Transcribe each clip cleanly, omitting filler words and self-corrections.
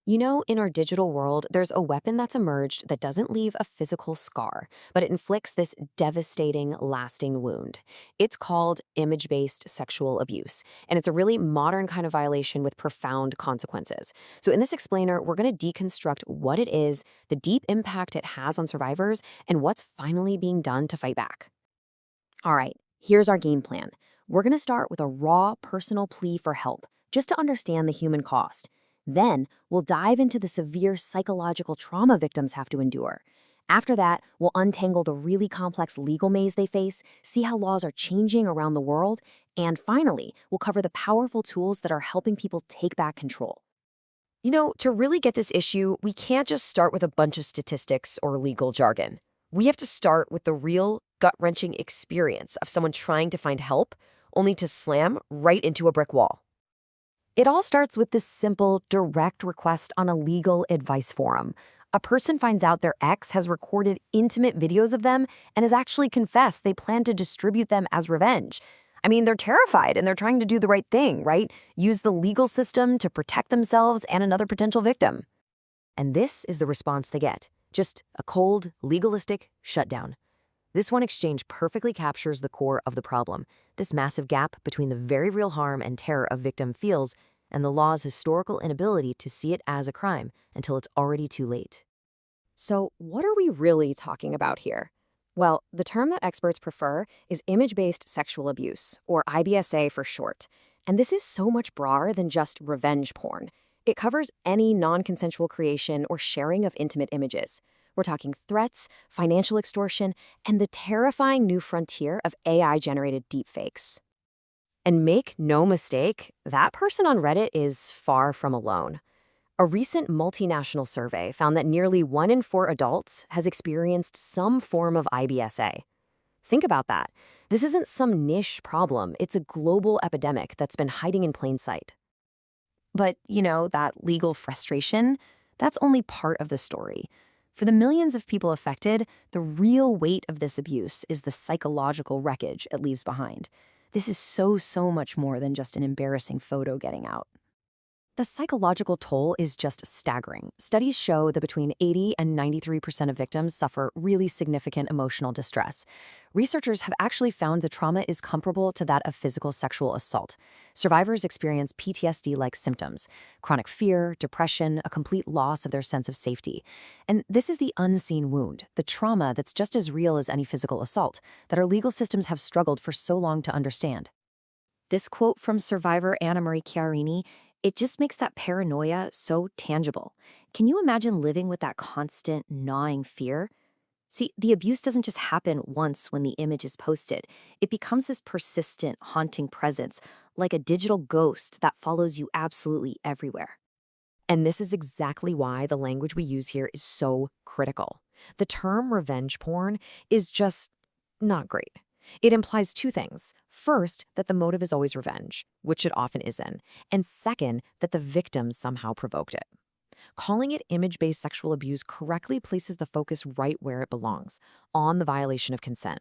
You know, in our digital world, there's a weapon that's emerged that doesn't leave a physical scar, but it inflicts this devastating, lasting wound. It's called image based sexual abuse, and it's a really modern kind of violation with profound consequences. So, in this explainer, we're going to deconstruct what it is, the deep impact it has on survivors, and what's finally being done to fight back. All right, here's our game plan. We're going to start with a raw personal plea for help, just to understand the human cost. Then, we'll dive into the severe psychological trauma victims have to endure. After that, we'll untangle the really complex legal maze they face, see how laws are changing around the world, and finally, we'll cover the powerful tools that are helping people take back control. You know, to really get this issue, we can't just start with a bunch of statistics or legal jargon. We have to start with the real, gut wrenching experience of someone trying to find help, only to slam right into a brick wall. It all starts with this simple, direct request on a legal advice forum. A person finds out their ex has recorded intimate videos of them and has actually confessed they plan to distribute them as revenge. I mean, they're terrified and they're trying to do the right thing, right? Use the legal system to protect themselves and another potential victim. And this is the response they get. Just a cold, legalistic shutdown. This one exchange perfectly captures the core of the problem, this massive gap between the very real harm and terror a victim feels and the law's historical inability to see it as a crime until it's already too late. So, what are we really talking about here? Well, the term that experts prefer is image-based sexual abuse, or IBSA for short. And this is so much broader than just revenge porn. It covers any non-consensual creation or sharing of intimate images. We're talking threats, financial extortion, and the terrifying new frontier of AI-generated deepfakes. And make no mistake, that person on Reddit is far from alone. A recent multinational survey found that nearly 1 in 4 adults has experienced some form of IBSA. Think about that. This isn't some niche problem, it's a global epidemic that's been hiding in plain sight. But, that legal frustration, that's only part of the story. For the millions of people affected, the real weight of this abuse is the psychological wreckage it leaves behind. This is so much more than just an embarrassing photo getting out. The psychological toll is just staggering. Studies show that between 80 and 93% of victims suffer really significant emotional distress. Researchers have actually found the trauma is comparable to that of physical sexual assault. Survivors experience PTSD-like symptoms, chronic fear, depression, a complete loss of their sense of safety. And this is the unseen wound, the trauma that's just as real as any physical assault, that our legal systems have struggled for so long to understand. This quote from survivor Anna Marie Chiarini, it just makes that paranoia so tangible. Can you imagine living with that constant, gnawing fear? See, the abuse doesn't just happen once when the image is posted. It becomes this persistent, haunting presence, like a digital ghost that follows you absolutely everywhere. And this is exactly why the language we use here is so critical. The term revenge porn is just not great. It implies two things. First, that the motive is always revenge, which it often isn't. And second, that the victim somehow provoked it. Calling it image-based sexual abuse correctly places the focus right where it belongs, on the violation of consent.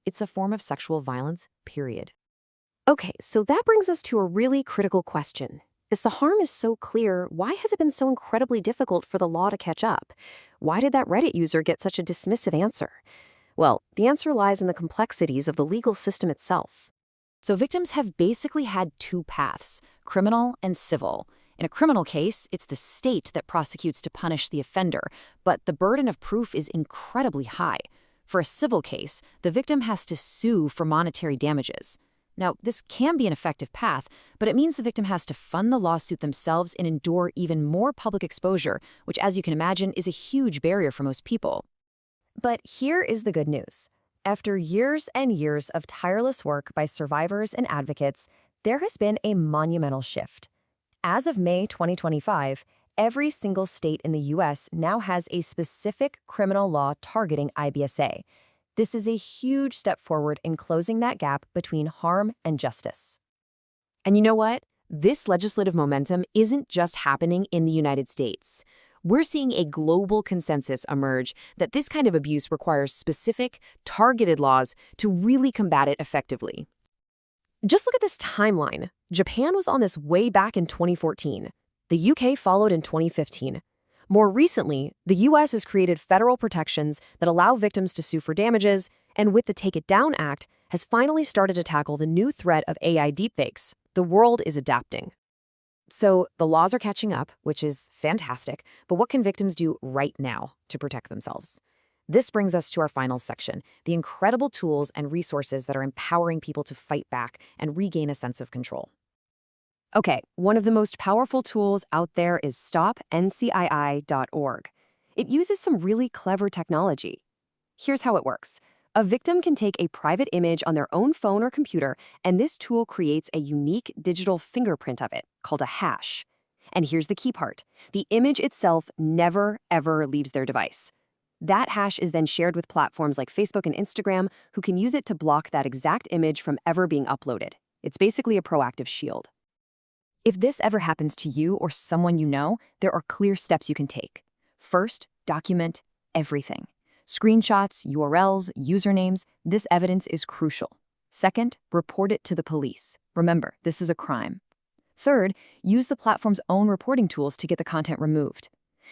It's a form of sexual violence, period. Okay, so that brings us to a really critical question. If the harm is so clear, why has it been so incredibly difficult for the law to catch up? Why did that Reddit user get such a dismissive answer? Well, the answer lies in the complexities of the legal system itself. So victims have basically had two paths, criminal and civil. In a criminal case, it's the state that prosecutes to punish the offender, but the burden of proof is incredibly high. For a civil case, the victim has to sue for monetary damages. Now, this can be an effective path, but it means the victim has to fund the lawsuit themselves and endure even more public exposure, which, as you can imagine, is a huge barrier for most people. But here is the good news. After years and years of tireless work by survivors and advocates, there has been a monumental shift. As of May 2025, every single state in the U.S. now has a specific criminal law targeting IBSA. This is a huge step forward in closing that gap between harm and justice. And you know what? This legislative momentum isn't just happening in the United States. We're seeing a global consensus emerge that this kind of abuse requires specific, targeted laws to really combat it effectively. Just look at this timeline. Japan was on this way back in 2014. The UK followed in 2015. More recently, the US has created federal protections that allow victims to sue for damages, and with the Take It Down Act, has finally started to tackle the new threat of AI deepfakes. The world is adapting. So the laws are catching up, which is fantastic, but what can victims do right now to protect themselves? This brings us to our final section, the incredible tools and resources that are empowering people to fight back and regain a sense of control. Okay, one of the most powerful tools out there is stopncii.org. It uses some really clever technology. Here's how it works. A victim can take a private image on their own phone or computer, and this tool creates a unique digital fingerprint of it, called a hash. And here's the key part. The image itself never, ever leaves their device. That hash is then shared with platforms like Facebook and Instagram, who can use it to block that exact image from ever being uploaded. It's basically a proactive shield. If this ever happens to you or someone you know, there are clear steps you can take. First, document everything. Screenshots, URLs, usernames, this evidence is crucial. Second, report it to the police. Remember, this is a crime. Third, use the platform's own reporting tools to get the content removed.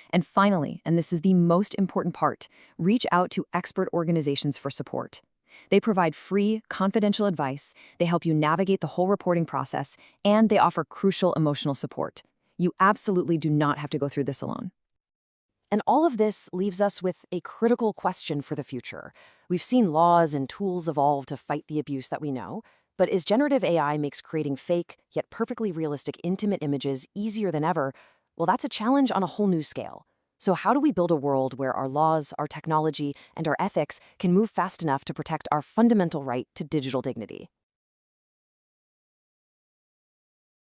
And finally, and this is the most important part, reach out to expert organizations for support. They provide free, confidential advice, they help you navigate the whole reporting process, and they offer crucial emotional support. You absolutely do not have to go through this alone. And all of this leaves us with a critical question for the future. We've seen laws and tools evolve to fight the abuse that we know, but as generative AI makes creating fake, yet perfectly realistic intimate images easier than ever, well, that's a challenge on a whole new scale. So how do we build a world where our laws, our technology, and our ethics can move fast enough to protect our fundamental right to digital dignity?